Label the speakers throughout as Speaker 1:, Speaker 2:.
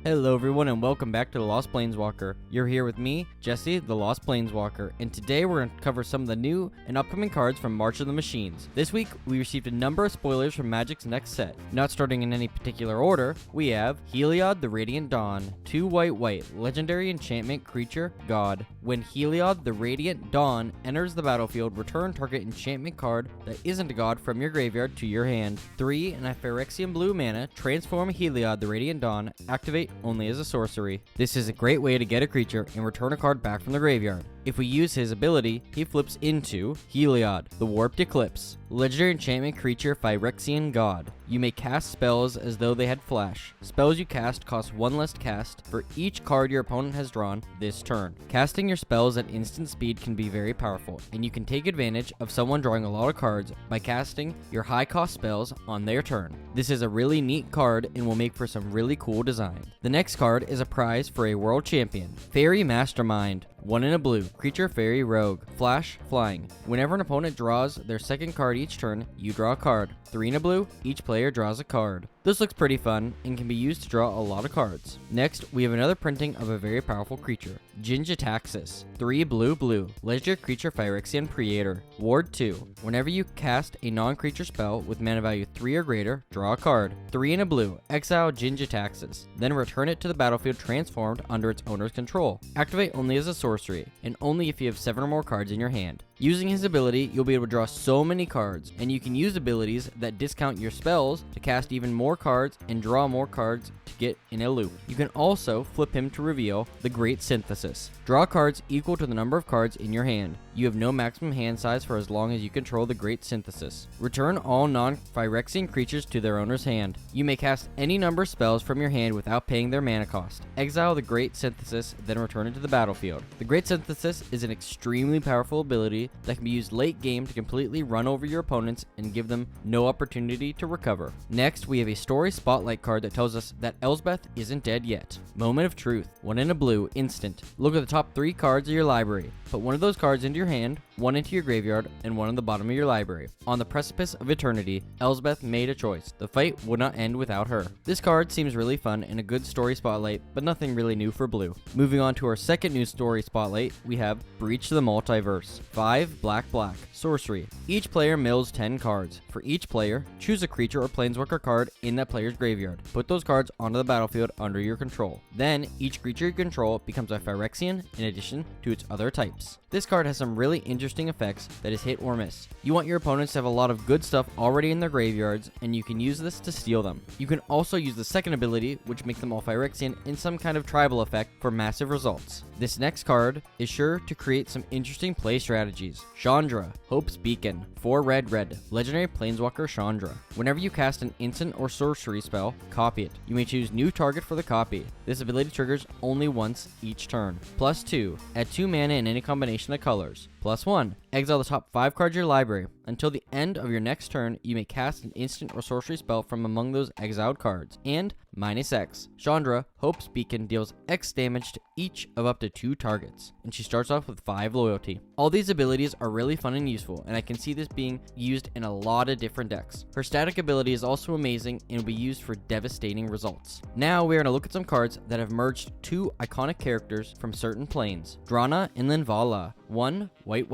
Speaker 1: Hello everyone and welcome back to The Lost Planeswalker. You're here with me, Jesse, The Lost Planeswalker, and today we're going to cover some of the new and upcoming cards from March of the Machines. This week, we received a number of spoilers from Magic's next set. Not starting in any particular order, we have Heliod the Radiant Dawn, 2 white, legendary enchantment creature, god. When Heliod the Radiant Dawn enters the battlefield, return target enchantment card that isn't a god from your graveyard to your hand. 3 and a Phyrexian blue mana, transform Heliod the Radiant Dawn, activate only as a sorcery. This is a great way to get a creature and return a card back from the graveyard. If we use his ability, he flips into Heliod, the Warped Eclipse, legendary enchantment creature Phyrexian god. You may cast spells as though they had flash. Spells you cast cost 1 less cast for each card your opponent has drawn this turn. Casting your spells at instant speed can be very powerful, and you can take advantage of someone drawing a lot of cards by casting your high cost spells on their turn. This is a really neat card and will make for some really cool design. The next card is a prize for a world champion, Fairy Mastermind. 1 in a blue, creature fairy rogue, flash, flying. Whenever an opponent draws their second card each turn, you draw a card. 3 in a blue, each player draws a card. This looks pretty fun and can be used to draw a lot of cards. Next, we have another printing of a very powerful creature, Jin-Gitaxias. 3 blue, legendary creature Phyrexian Creator. Ward 2. Whenever you cast a non-creature spell with mana value 3 or greater, draw a card. 3 in a blue, exile Jin-Gitaxias. Then return it to the battlefield transformed under its owner's control. Activate only as a sorcery, and only if you have 7 or more cards in your hand. Using his ability, you'll be able to draw so many cards, and you can use abilities that discount your spells to cast even more cards and draw more cards to get in a loop. You can also flip him to reveal the Great Synthesis. Draw cards equal to the number of cards in your hand. You have no maximum hand size for as long as you control the Great Synthesis. Return all non-Phyrexian creatures to their owner's hand. You may cast any number of spells from your hand without paying their mana cost. Exile the Great Synthesis, then return it to the battlefield. The Great Synthesis is an extremely powerful ability that can be used late game to completely run over your opponents and give them no opportunity to recover. Next, we have a story spotlight card that tells us that Elsbeth isn't dead yet. Moment of Truth. 1 in a blue, instant. Look at the top 3 cards of your library. Put one of those cards into your hand, 1 into your graveyard, and 1 on the bottom of your library. On the precipice of eternity, Elsbeth made a choice. The fight would not end without her. This card seems really fun and a good story spotlight, but nothing really new for blue. Moving on to our second new story spotlight, we have Breach the Multiverse. 5 black, sorcery. Each player mills 10 cards. For each player, choose a creature or planeswalker card in that player's graveyard. Put those cards onto the battlefield under your control. Then, each creature you control becomes a Phyrexian in addition to its other types. This card has some really interesting effects that is hit or miss. You want your opponents to have a lot of good stuff already in their graveyards, and you can use this to steal them. You can also use the second ability, which makes them all Phyrexian, in some kind of tribal effect for massive results. This next card is sure to create some interesting play strategies. Chandra, Hope's Beacon. 4 red, legendary planeswalker Chandra. Whenever you cast an instant or sorcery spell, copy it. You may choose new target for the copy. This ability triggers only once each turn. +2, add 2 mana in any combination of colors. +1, exile the top 5 cards of your library. Until the end of your next turn, you may cast an instant or sorcery spell from among those exiled cards. And -X. Chandra, Hope's Beacon, deals X damage to each of up to 2 targets, and she starts off with 5 loyalty. All these abilities are really fun and useful, and I can see this being used in a lot of different decks. Her static ability is also amazing and will be used for devastating results. Now we are going to look at some cards that have merged 2 iconic characters from certain planes. Drana and Linvala. 1 white,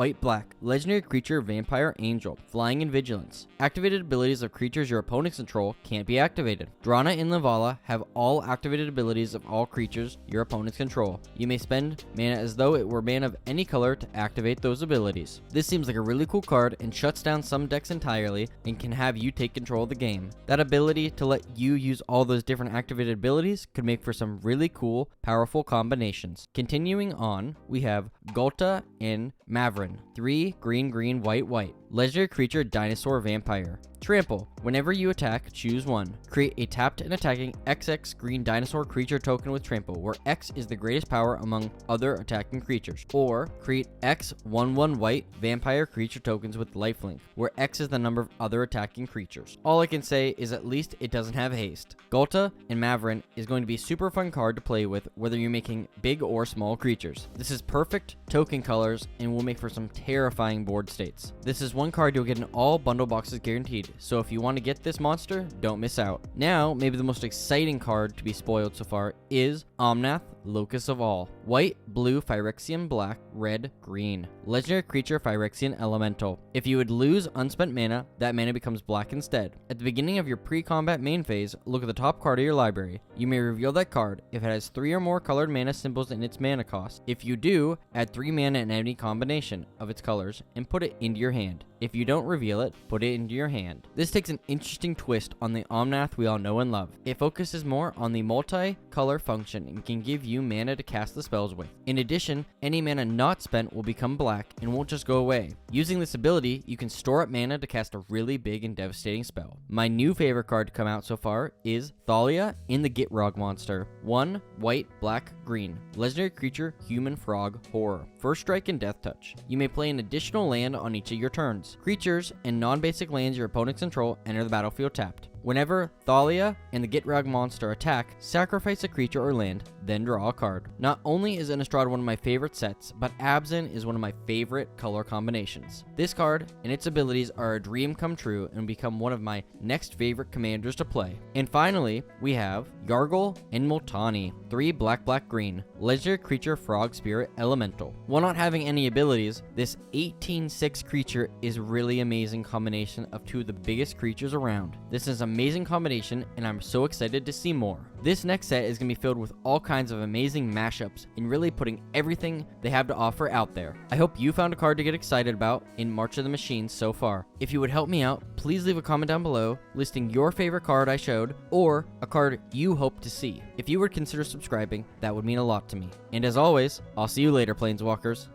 Speaker 1: legendary creature Vampire Angel, flying and vigilance. Activated abilities of creatures your opponents control can't be activated. Drana and Linvala have all activated abilities of all creatures your opponents control. You may spend mana as though it were mana of any color to activate those abilities. This seems like a really cool card and shuts down some decks entirely and can have you take control of the game. That ability to let you use all those different activated abilities could make for some really cool, powerful combinations. Continuing on, we have Gulta and Mavrin. 3 green, white. Legendary creature Dinosaur Vampire. Trample. Whenever you attack, choose 1. Create a tapped and attacking XX green dinosaur creature token with Trample, where X is the greatest power among other attacking creatures. Or create X 1/1 white vampire creature tokens with lifelink, where X is the number of other attacking creatures. All I can say is at least it doesn't have haste. Gulta and Mavrin is going to be a super fun card to play with, whether you're making big or small creatures. This is perfect token colors and will make for some terrifying board states. This is one one card you'll get in all bundle boxes guaranteed, so if you want to get this monster, don't miss out. Now, maybe the most exciting card to be spoiled so far is Omnath, Locus of All. White, blue, Phyrexian black, red, green. Legendary creature Phyrexian elemental. If you would lose unspent mana, that mana becomes black instead. At the beginning of your pre-combat main phase, look at the top card of your library. You may reveal that card if it has 3 or more colored mana symbols in its mana cost. If you do, add 3 mana in any combination of its colors and put it into your hand. If you don't reveal it, put it into your hand. This takes an interesting twist on the Omnath we all know and love. It focuses more on the multi-color function and can give you mana to cast the spells with. In addition, any mana not spent will become black and won't just go away. Using this ability, you can store up mana to cast a really big and devastating spell. My new favorite card to come out so far is Thalia in the Gitrog monster. 1 white, black, green. Legendary creature, human frog, horror. First strike and death touch. You may play an additional land on each of your turns. Creatures and non-basic lands your opponents control enter the battlefield tapped. Whenever Thalia and the Gitrog monster attack, sacrifice a creature or land, then draw a card. Not only is Innistrad one of my favorite sets, but Abzan is one of my favorite color combinations. This card and its abilities are a dream come true and become one of my next favorite commanders to play. And finally, we have Yargle and Multani, 3 black, black, green. Legendary creature frog spirit elemental. While not having any abilities, this 18/6 creature is really amazing combination of 2 of the biggest creatures around. This is amazing combination and I'm so excited to see more. This next set is going to be filled with all kinds of amazing mashups and really putting everything they have to offer out there. I hope you found a card to get excited about in March of the Machines so far. If you would help me out, please leave a comment down below listing your favorite card I showed or a card you hope to see. If you would consider subscribing, that would mean a lot to me. And as always, I'll see you later, Planeswalkers.